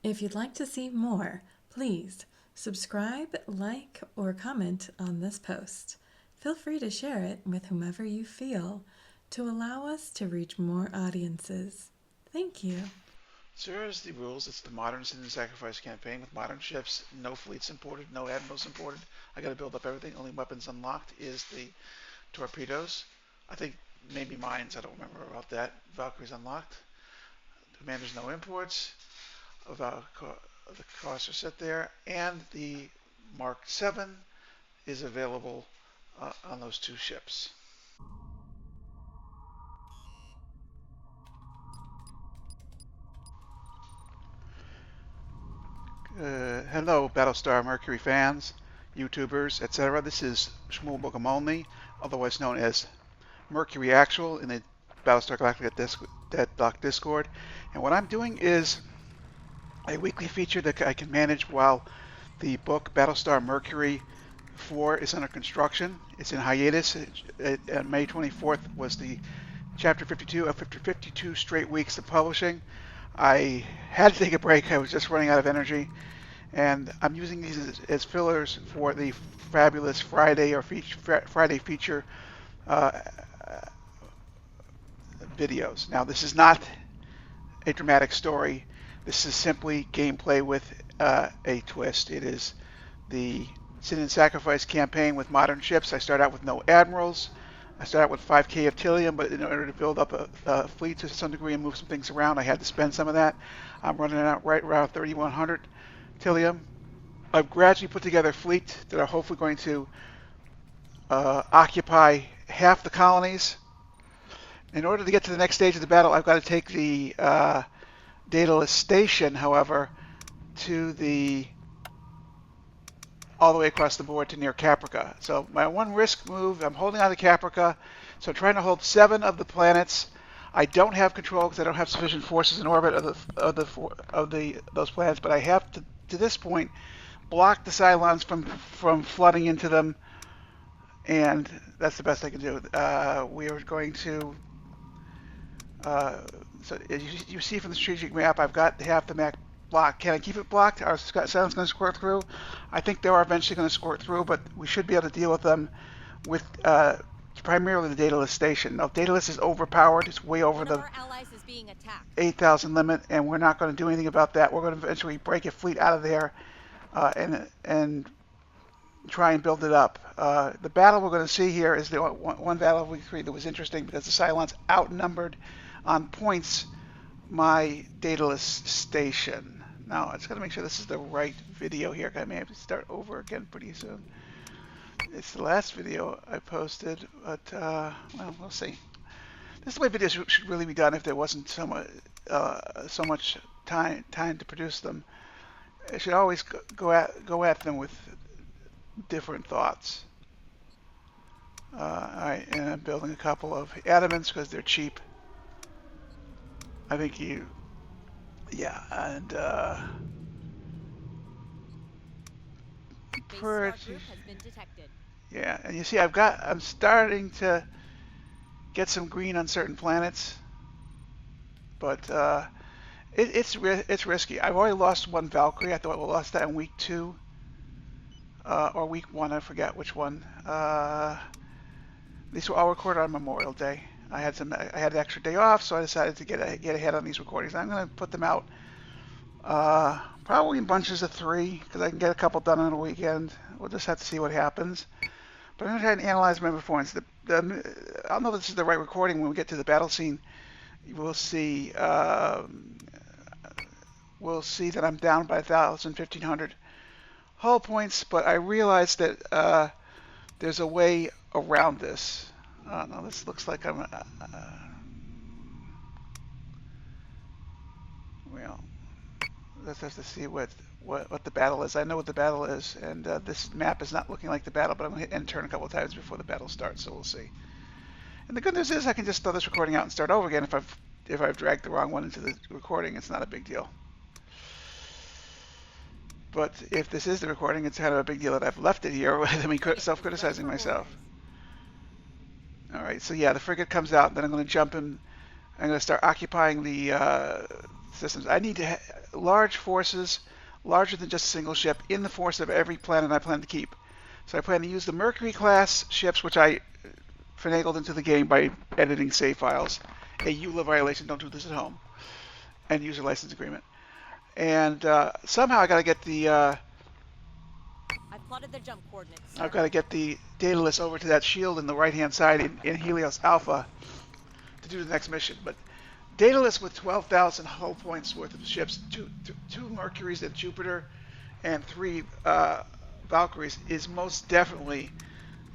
If you'd like to see more, please subscribe, like, or comment on this post. Feel free to share it with whomever you feel to allow us to reach more audiences. Thank you. So here's the rules. It's the modern sin and sacrifice campaign with modern ships, no fleets imported, no admirals imported. I got to build up everything. Only weapons unlocked is the torpedoes. I think maybe mines. I don't remember about that. Valkyrie's unlocked. Commander's no imports. The costs are set there, and the Mark 7 is available on those two ships. Hello, Battlestar Mercury fans, YouTubers, etc. This is Shmuel Bogamolny, otherwise known as Mercury Actual in the Battlestar Galactica Deadlock Discord. And what I'm doing is a weekly feature that I can manage while the book Battlestar Mercury 4 is under construction. It's in hiatus. May 24th was the chapter 52 of 52 straight weeks of publishing. I had to take a break. I was just running out of energy. And I'm using these as fillers for the fabulous Friday feature videos. Now, this is not a dramatic story. This is simply gameplay with a twist. It is the Sin and Sacrifice campaign with modern ships. I start out with no admirals. I start out with 5k of Tilium, but in order to build up a fleet to some degree and move some things around, I had to spend some of that. I'm running out right around 3,100 Tilium. I've gradually put together a fleet that are hopefully going to occupy half the colonies. In order to get to the next stage of the battle, I've got to take the Daedalus station, however, to all the way across the board to near Caprica. So my one risk move, I'm holding on to Caprica, so I'm trying to hold 7 of the planets. I don't have control because I don't have sufficient forces in orbit of those planets, but I have to this point block the Cylons from flooding into them, and that's the best I can do. We are going to so as you see from the strategic map, I've got half the map blocked. Can I keep it blocked? Are Cylons going to squirt through? I think they are eventually going to squirt through, but we should be able to deal with them with primarily the Daedalus station. Now, Daedalus is overpowered. It's way over the 8,000 limit, and we're not going to do anything about that. We're going to eventually break a fleet out of there and try and build it up. The battle we're going to see here is the one battle of week 3 that was interesting because the Cylons outnumbered on points my Daedalus station. Now, I just got to make sure this is the right video here. I may have to start over again pretty soon. It's the last video I posted, but well, we'll see. This is the way videos should really be done if there wasn't so much time to produce them. I should always go at them with different thoughts. Alright, and I'm building a couple of adamants because they're cheap. I think yeah, and yeah, and you see I'm starting to get some green on certain planets, but it's risky. I've already lost one Valkyrie. I thought I lost that in week 2 or week 1. I forget which one. These were all recorded on Memorial Day. I had an extra day off, so I decided to get ahead on these recordings. I'm going to put them out probably in bunches of 3 because I can get a couple done on a weekend. We'll just have to see what happens. But I'm going to try and analyze my performance. I'll know this is the right recording when we get to the battle scene. We'll see. We'll see that I'm down by 1,000, 1,500 hull points, but I realized that there's a way around this. No, this looks like I'm. Well, let's have to see what the battle is. I know what the battle is, and this map is not looking like the battle, but I'm going to hit end turn a couple of times before the battle starts, so we'll see. And the good news is I can just throw this recording out and start over again if I've dragged the wrong one into the recording. It's not a big deal. But if this is the recording, it's kind of a big deal that I've left it here rather than me self-criticizing myself. Alright, so yeah, the frigate comes out, then I'm going to jump in. I'm going to start occupying the systems. I need to large forces, larger than just a single ship, in the force of every planet I plan to keep. So I plan to use the Mercury class ships, which I finagled into the game by editing save files. A EULA violation. Don't do this at home. And user license agreement. And somehow I got to get the I've plotted their jump coordinates, sir. I've got to get the data list over to that shield in the right-hand side in Helios Alpha to do the next mission. But Daedalus with 12,000 hull points worth of ships, two Mercuries and Jupiter, and 3 Valkyries is most definitely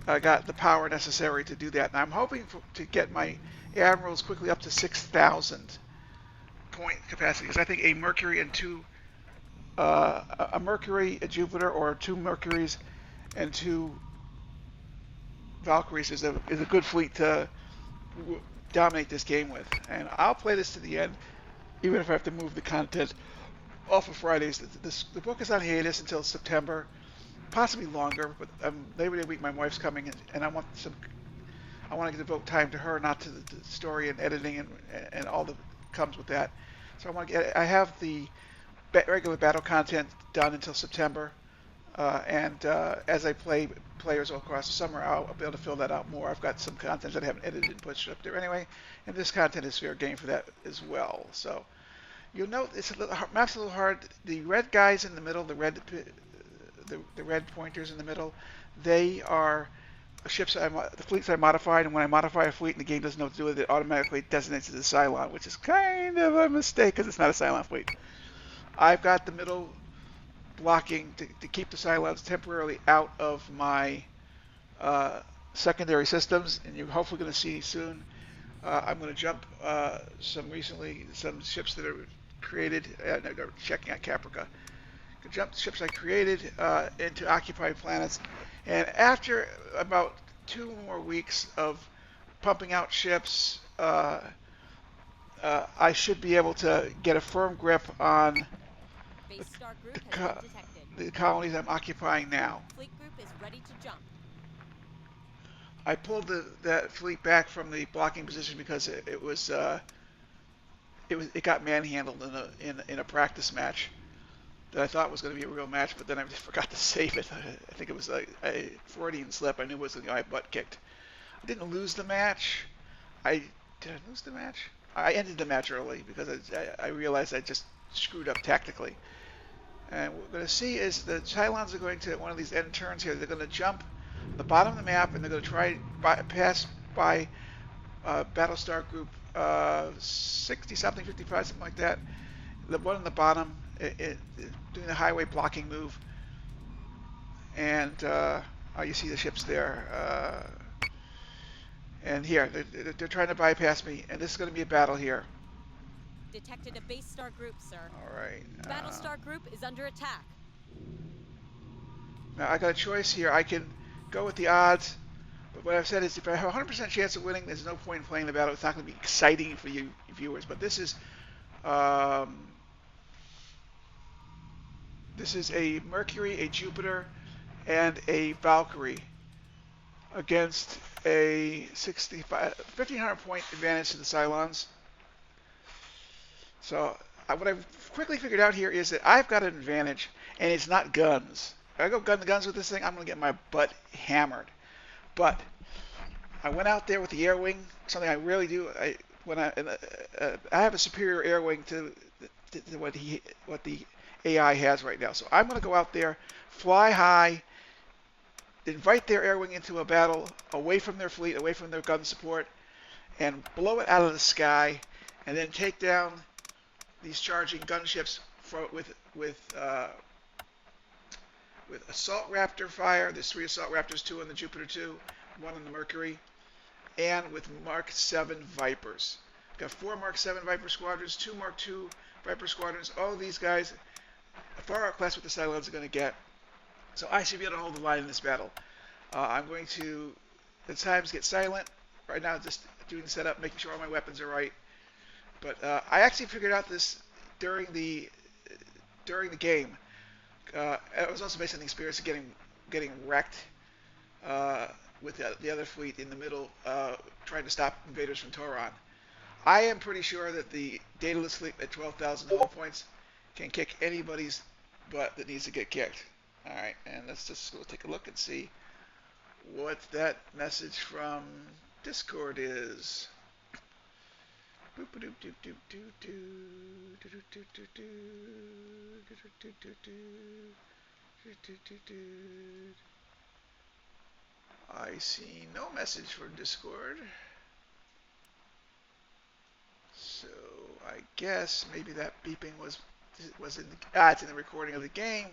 got the power necessary to do that. And I'm hoping to get my admirals quickly up to 6,000 point capacity, because I think a Mercury and a Mercury, a Jupiter, or 2 Mercuries and 2 Valkyries is a good fleet to dominate this game with. And I'll play this to the end, even if I have to move the content off of Fridays. The book is on hiatus until September, possibly longer. But Labor Day week, my wife's coming, and I want to devote time to her, not to the story and editing and all that comes with that. So I have the regular battle content done until September, and as I play players all across the summer, I'll be able to fill that out more. I've got some content that I haven't edited and pushed up there anyway, and this content is fair game for that as well. So you'll note map's a little hard. The red guys in the middle, the red pointers in the middle, they are ships the fleets I modified, and when I modify a fleet and the game doesn't know what to do with it, it automatically designates it as a Cylon, which is kind of a mistake because it's not a Cylon fleet. I've got the middle blocking to keep the Cylons temporarily out of my secondary systems, and you're hopefully going to see soon. I'm going to jump some ships that are created. Checking out Caprica. Jump ships I created into occupied planets, and after about 2 more weeks of pumping out ships, I should be able to get a firm grip on the colonies I'm occupying now. Fleet group is ready to jump. I pulled that fleet back from the blocking position because it got manhandled in a practice match that I thought was going to be a real match, but then I just forgot to save it. I think it was a Freudian slip. I knew it was going to get my butt kicked. I didn't lose the match. Did I lose the match? I ended the match early because I realized I just screwed up tactically. And what we're going to see is the Cylons are going to, one of these end turns here, they're going to jump the bottom of the map, and they're going to try pass by Battlestar Group 60-something, 55, something like that. The one on the bottom, doing the highway blocking move. And you see the ships there. And here, they're trying to bypass me, and this is going to be a battle here. Detected a base star group, sir. All right. Battlestar group is under attack. Now I got a choice here. I can go with the odds, but what I've said is if I have a 100% chance of winning, there's no point in playing the battle. It's not going to be exciting for you viewers. But this is a Mercury, a Jupiter, and a Valkyrie against a 1,500 point advantage to the Cylons. So what I've quickly figured out here is that I've got an advantage, and it's not guns. If I go gun to guns with this thing, I'm going to get my butt hammered. But I went out there with the air wing, something I rarely do. I have a superior air wing to what the AI has right now. So I'm going to go out there, fly high, invite their air wing into a battle away from their fleet, away from their gun support, and blow it out of the sky, and then take down these charging gunships with assault raptor fire. There's 3 assault raptors, 2 on the Jupiter 2, 1 on the Mercury, and with Mark 7 Vipers. Got 4 Mark 7 Viper squadrons, 2 Mark 2 Viper squadrons. All these guys far outclass what the Cylons are going to get. So I should be able to hold the line in this battle. I'm going to at times get silent. Right now, just doing the setup, making sure all my weapons are right. But I actually figured out this during the game. It was also based on the experience of getting wrecked with the other fleet in the middle, trying to stop invaders from Toron. I am pretty sure that the dataless sleep at 12,000 hull points can kick anybody's butt that needs to get kicked. All right, and let's just go take a look and see what that message from Discord is. I see no message from Discord. So I guess maybe that beeping was in the, it's in the recording of the game.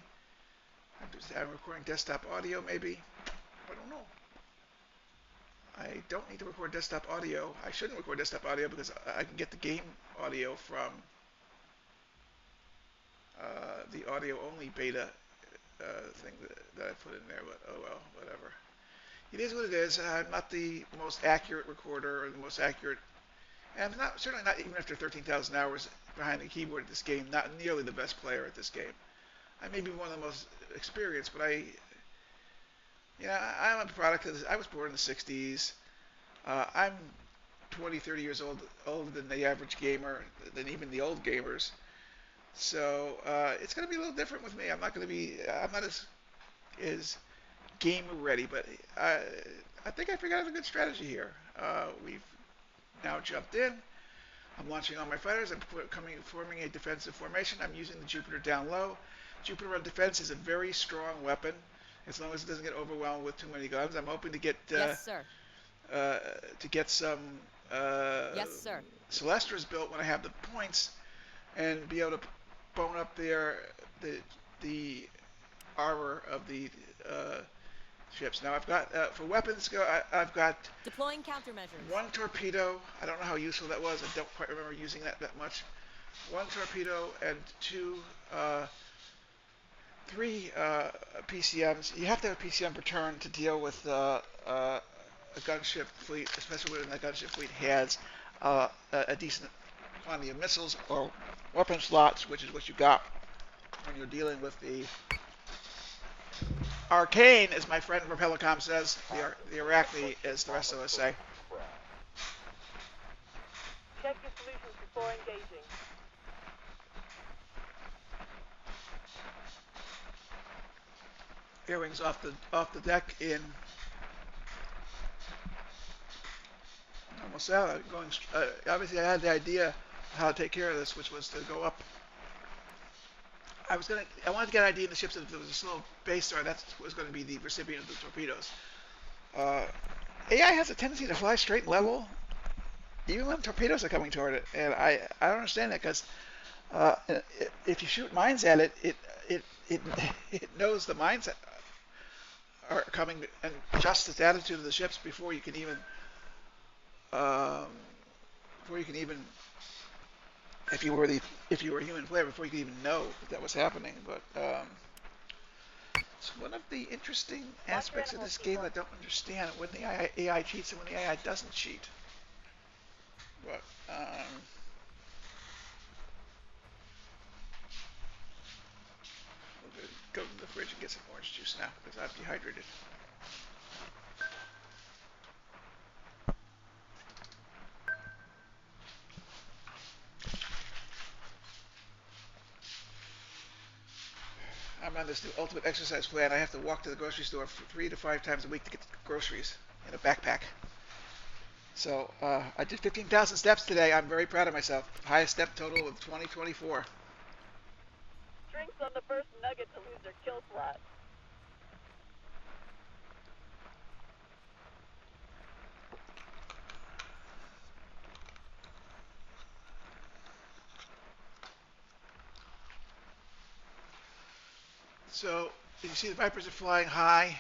I'm recording desktop audio maybe. I don't know. I don't need to record desktop audio. I shouldn't record desktop audio because I can get the game audio from the audio only beta thing that I put in there, but oh well, whatever. It is what it is. I'm not the most accurate recorder or the most accurate, and certainly not even after 13,000 hours behind the keyboard at this game, not nearly the best player at this game. I may be one of the most experienced, but I'm a product of this. I was born in the 60s. I'm 20, 30 years older than the average gamer, than even the old gamers. So it's going to be a little different with me. I'm not as gamer ready, but I think I figured out a good strategy here. We've now jumped in. I'm launching all my fighters. I'm forming a defensive formation. I'm using the Jupiter down low. Jupiter on defense is a very strong weapon, as long as it doesn't get overwhelmed with too many guns. I'm hoping to get Yes, sir. some Yes, sir. Celestras built when I have the points, and be able to bone up the armor of the ships. Now I've got for weapons I've got Deploying countermeasures. one torpedo. I don't know how useful that was. I don't quite remember using that much. One torpedo and three PCMs. You have to have a PCM per turn to deal with a gunship fleet, especially when that gunship fleet has a decent quantity of missiles or weapon slots, which is what you got when you're dealing with the Arcane, as my friend Repelicom says, the Arachne, as the rest of us say. Check your solutions before engaging. Air wings off the deck in almost out. Obviously, I had the idea how to take care of this, which was to go up. I wanted to get an idea in the ships that if there was a slow base star, that was going to be the recipient of the torpedoes. AI has a tendency to fly straight and level, even when torpedoes are coming toward it, and I don't understand that because if you shoot mines at it, it knows the mines are coming and adjusts its attitude of the ships before you can even if you were a human player, before you could even know that was happening. But it's one of the interesting aspects of this game I don't understand, when the AI cheats and when the AI doesn't cheat. But we'll go to the fridge and get some orange juice now because I'm dehydrated. I'm on this new ultimate exercise plan. I have to walk to the grocery store 3 to 5 times a week to get groceries in a backpack. So I did 15,000 steps today. I'm very proud of myself. Highest step total of 2024. Drinks on the first nugget to lose their kill slot. So you see the Vipers are flying high.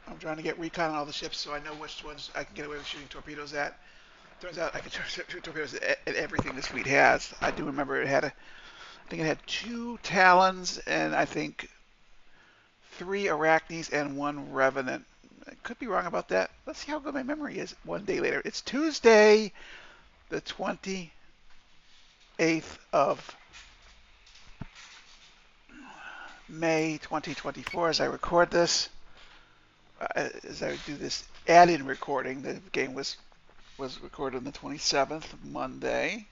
I'm trying to get recon on all the ships so I know which ones I can get away with shooting torpedoes at. Turns out I can shoot torpedoes at everything this fleet has. I do remember I think it had 2 Talons and I think 3 Arachnes and 1 Revenant. I could be wrong about that. Let's see how good my memory is one day later. It's Tuesday, the 28th of May 2024 as I record this. as I do this add-in recording. The game was recorded on the 27th, Monday.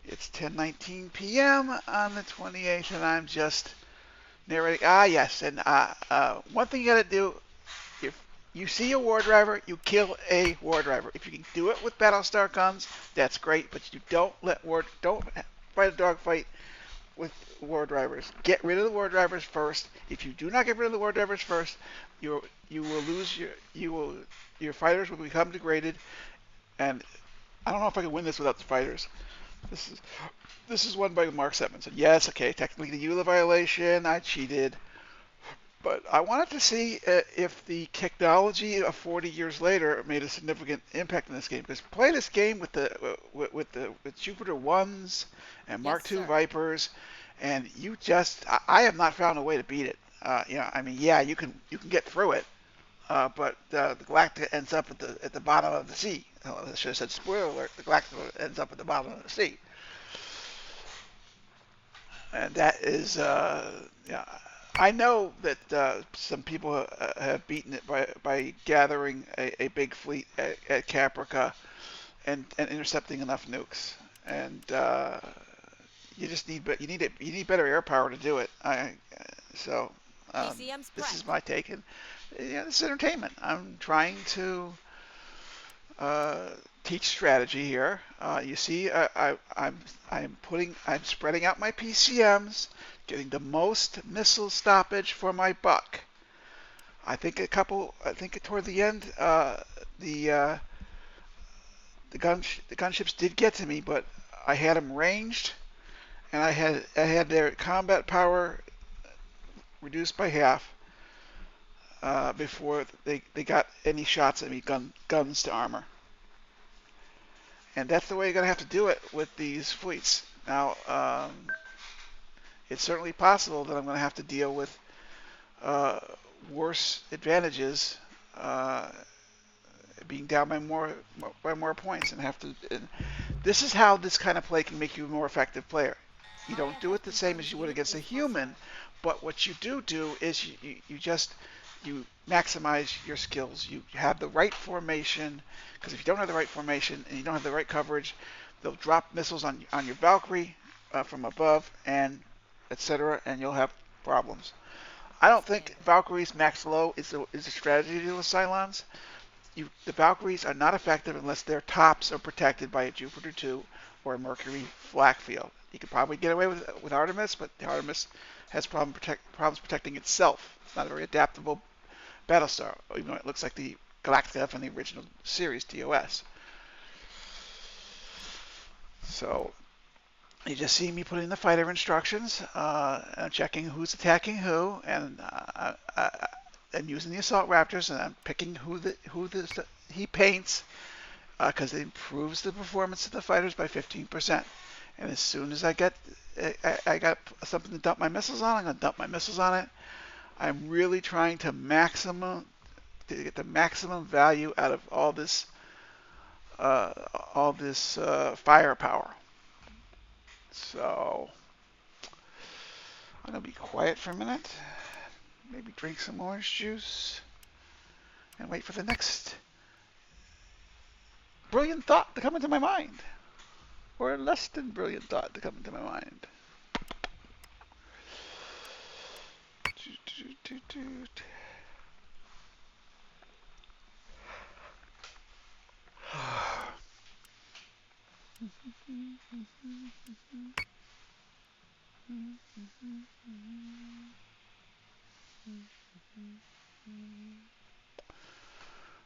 It's 10:19 p.m. on the 28th, and I'm just narrating. Yes, and one thing you gotta do, if you see a war driver, you kill a war driver. If you can do it with Battlestar guns, that's great, but you don't fight a dogfight with war drivers. Get rid of the war drivers first. If you do not get rid of the war drivers first, you will lose your fighters will become degraded, and I don't know if I can win this without the fighters. This is this is won by Mark Sedmanson. Yes, okay, technically the EULA violation, I cheated. But I wanted to see if the technology of 40 years later made a significant impact in this game. Because play this game with with Jupiter ones and Yes, Mark II sir. Vipers, and I have not found a way to beat it. I mean, yeah, you can get through it, but the Galactica ends up at the bottom of the sea. Oh, I should have said spoiler alert. The Galactica ends up at the bottom of the sea, and that is yeah. I know that some people have beaten it by gathering a big fleet at Caprica and intercepting enough nukes, and you just you need better air power to do it. So PCM's this is prepped. my take, and yeah, this is entertainment. I'm trying to uh, teach strategy here. You see, I'm spreading out my PCMs, getting the most missile stoppage for my buck. I think toward the end, the uh, the gunships did get to me, but I had them ranged, and I had their combat power reduced by half before they got any shots at me, guns to armor. And that's the way you're going to have to do it with these fleets. Now, it's certainly possible that I'm going to have to deal with uh, worse advantages, uh, being down by more points, and have to. And this is how this kind of play can make you a more effective player. You don't do IFF it the same as confirms you would unit against a is elsewhere. human, but what you do is you maximize your skills. You have the right formation, because if you don't have the right formation and you don't have the right coverage, they'll drop missiles on your Valkyrie from above and etc. and you'll have problems. I don't think Standard. Valkyrie's max low is a strategy to deal with Cylons. The Valkyries are not effective unless their tops are protected by a Jupiter 2 or a Mercury flak field. You could probably get away with Artemis, but the Artemis has problems protecting itself. It's not a very adaptable Battlestar, even though it looks like the Galactica from the original series, TOS. So you just see me putting the fighter instructions, and checking who's attacking who, and using the assault raptors, and I'm picking he paints, because it improves the performance of the fighters by 15%. And as soon as I got something to dump my missiles on, I'm going to dump my missiles on it. I'm really trying to get the maximum value out of uh, all this firepower. So I'm gonna be quiet for a minute, maybe drink some orange juice, and wait for the next brilliant thought to come into my mind, or less than brilliant thought to come into my mind.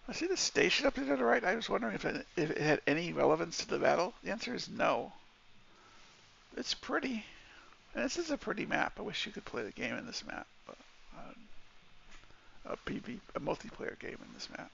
I see the station up there to the right. I was wondering if it had any relevance to the battle. The answer is no. It's pretty. And this is a pretty map. I wish you could play the game in this map. But, a multiplayer game in this map.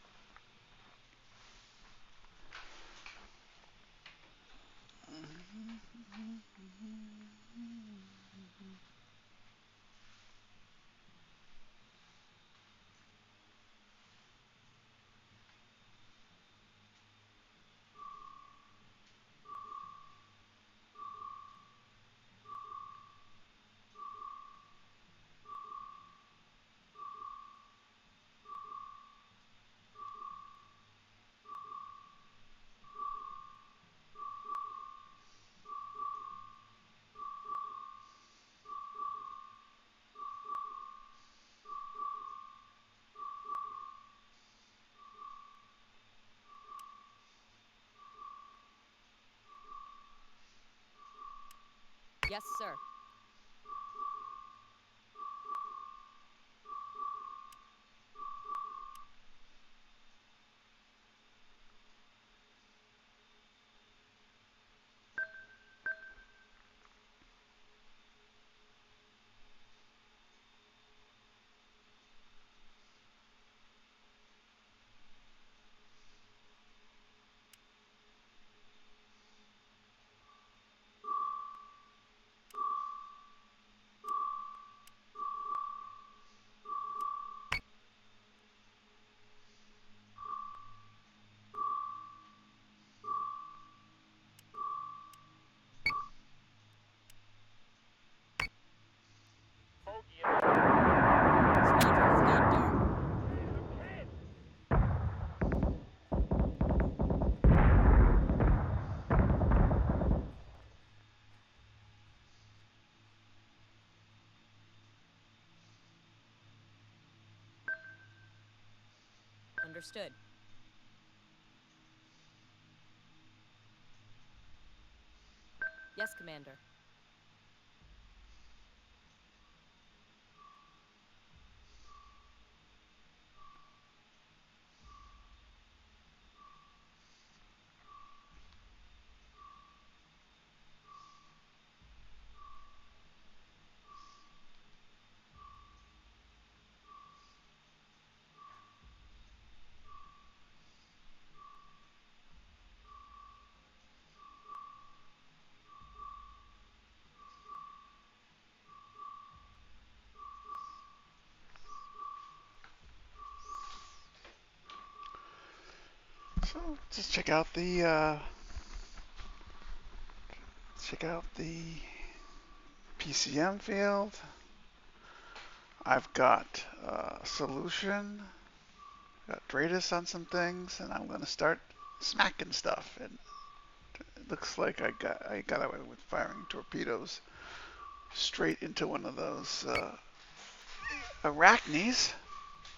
Yes, sir. Squadron's gone dark. Understood. Yes, Commander. So just check out the PCM field. I've got solution, got Dratus on some things, and I'm gonna start smacking stuff. And it looks like I got away with firing torpedoes straight into one of those arachnes,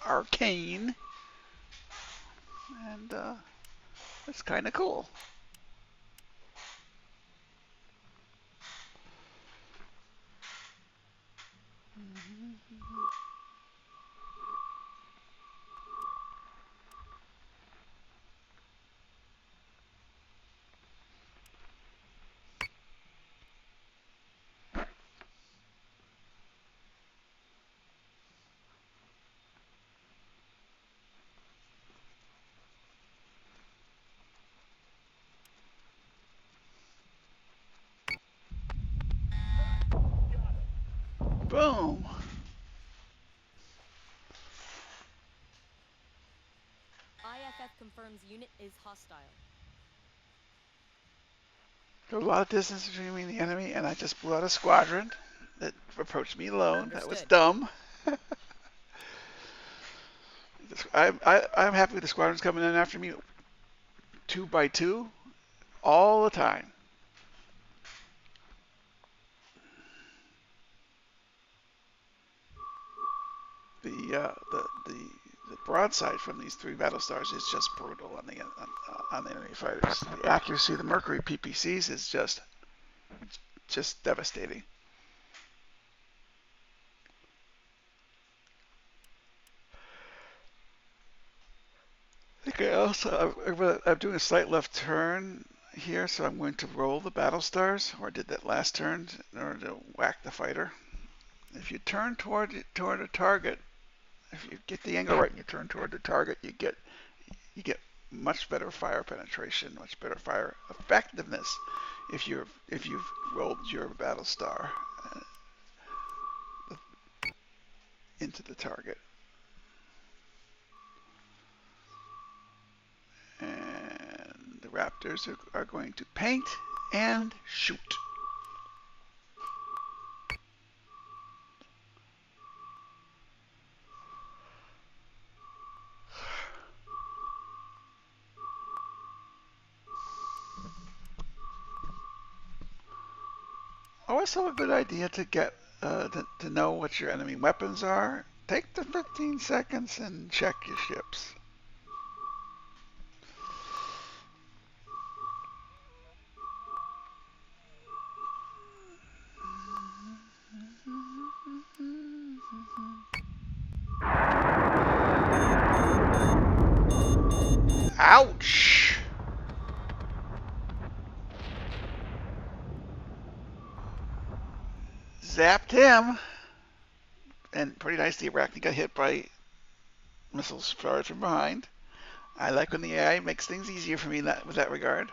arcane, and it's kind of cool. Boom. IFF confirms unit is hostile. There was a lot of distance between me and the enemy, and I just blew out a squadron that approached me alone. That was Understood. dumb. I'm happy with the squadrons coming in after me 2 by 2 all the time. The broadside from these 3 Battlestars is just brutal on the enemy fighters. The accuracy of the Mercury PPCs is just devastating. I think I'm doing a slight left turn here, so I'm going to roll the Battlestars, or I did that last turn in order to whack the fighter. If you turn toward a target, if you get the angle right and you turn toward the target, you get much better fire penetration, much better fire effectiveness if you've rolled your Battlestar into the target. And the Raptors are going to paint and shoot. Also a good idea to get to know what your enemy weapons are. Take the 15 seconds and check your ships. Ouch! Zapped him. And pretty nice, the Arachne got hit by missiles fired from behind. I like when the AI makes things easier for me with that regard.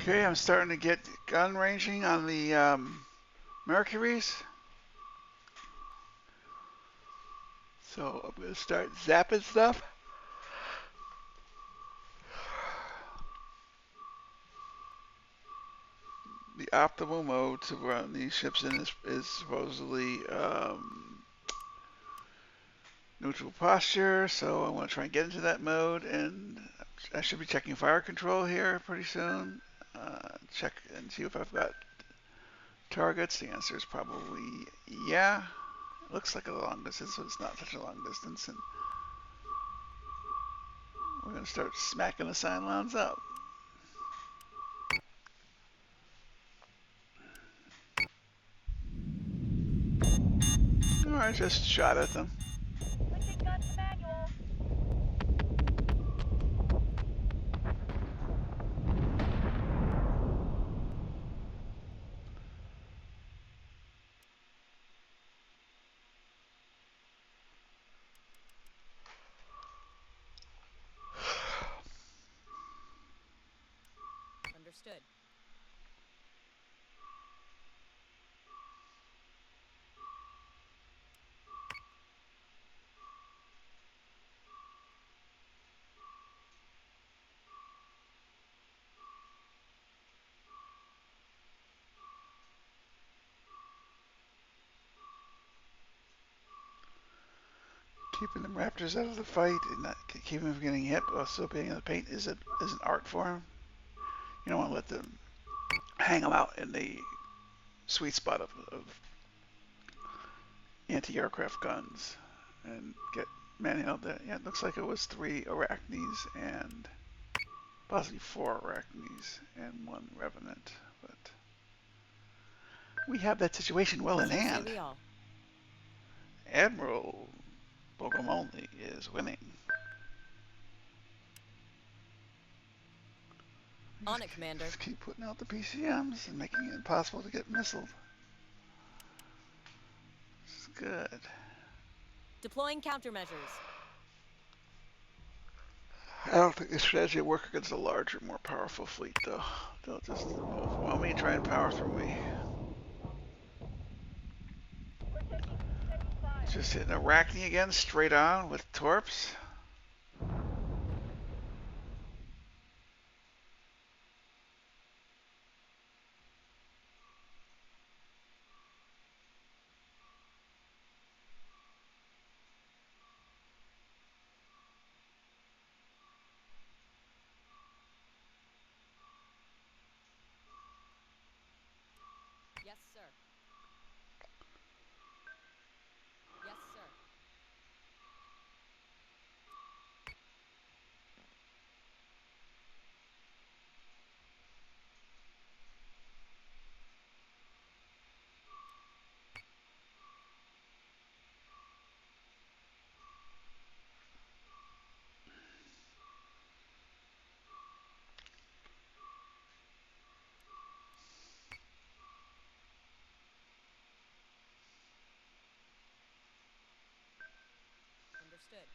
Okay, I'm starting to get gun ranging on the Mercuries. So I'm going to start zapping stuff. The optimal mode to run these ships in is supposedly neutral posture, so I want to try and get into that mode, and I should be checking fire control here pretty soon. Check and see if I've got targets. The answer is probably yeah. It looks like a long distance, so it's not such a long distance, and we're going to start smacking the Cylons up. Or I just shot at them. Switching gun to manual. Understood. Keeping the Raptors out of the fight and not keeping them from getting hit, but also being in the paint is an art form. You don't want to let them hang them out in the sweet spot of anti-aircraft guns and get manhandled. Yeah, it looks like it was 3 Arachnes and possibly 4 Arachnes and 1 Revenant, but we have that situation well in So say hand. we all. Admiral Bogomolny is winning. On it, Commander. Just keep putting out the PCMs and making it impossible to get missiled. This is good. Deploying countermeasures. I don't think this strategy will work against a larger, more powerful fleet, though. They'll just overwhelm me and try and power through me. We're taking steady fire. Just hitting Arachne again, straight on with torps. Yes, sir. Yes, sir. Understood.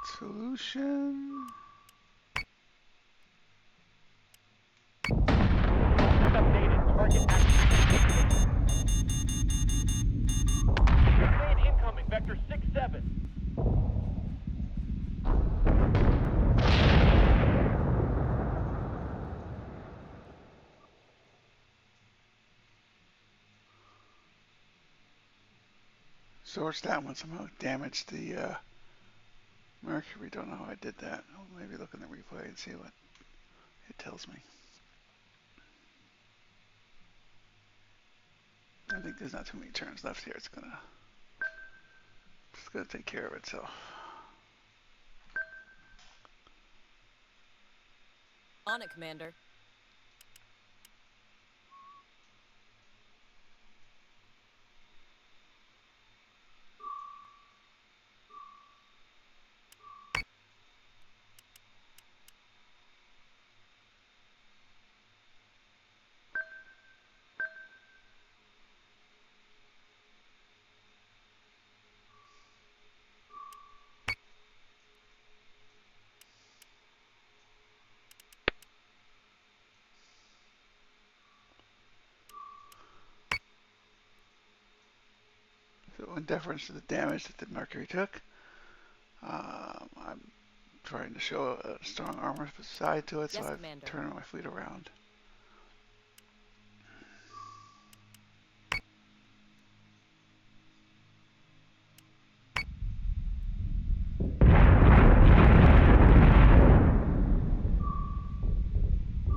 solution. Updated. Target active. Command incoming. Vector 6-7. Source that one somehow damaged the Mercury. Don't know how I did that. I'll maybe look in the replay and see what it tells me. I think there's not too many turns left here. It's gonna take care of itself. On it, Commander. So in deference to the damage that the Mercury took, I'm trying to show a strong armor side to it, Yes, so I've Commander. turned my fleet around.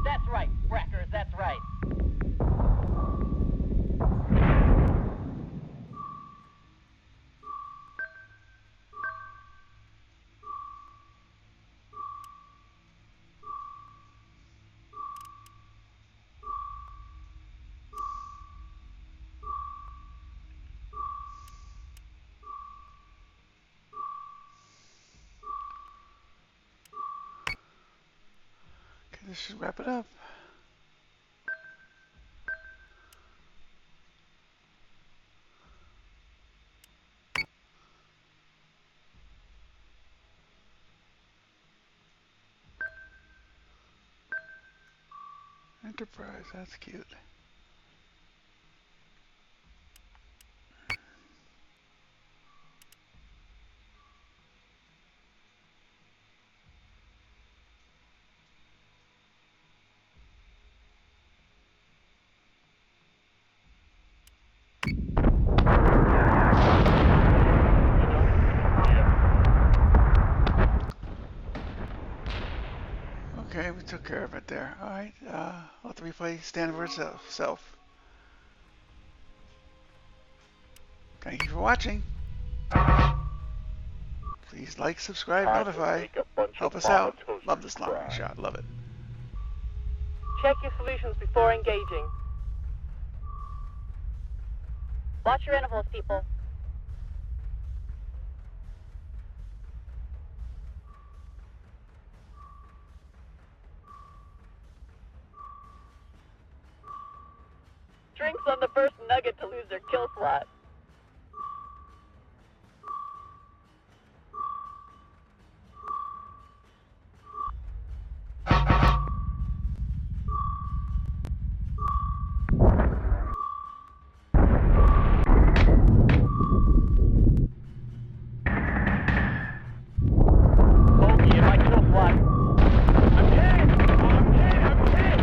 That's right, Wreckers, that's right. Okay, this should wrap it up. Enterprise, that's cute. Okay, we took care of it there. Alright, let the replay stand for itself. Thank you for watching. Please like, subscribe, notify. Help us out. Love this long range shot. Love it. Check your solutions before engaging. Watch your intervals, people. Drinks on the first nugget to lose their kill slot. Bogey in my kill slot. I'm hit! I'm hit!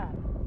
that.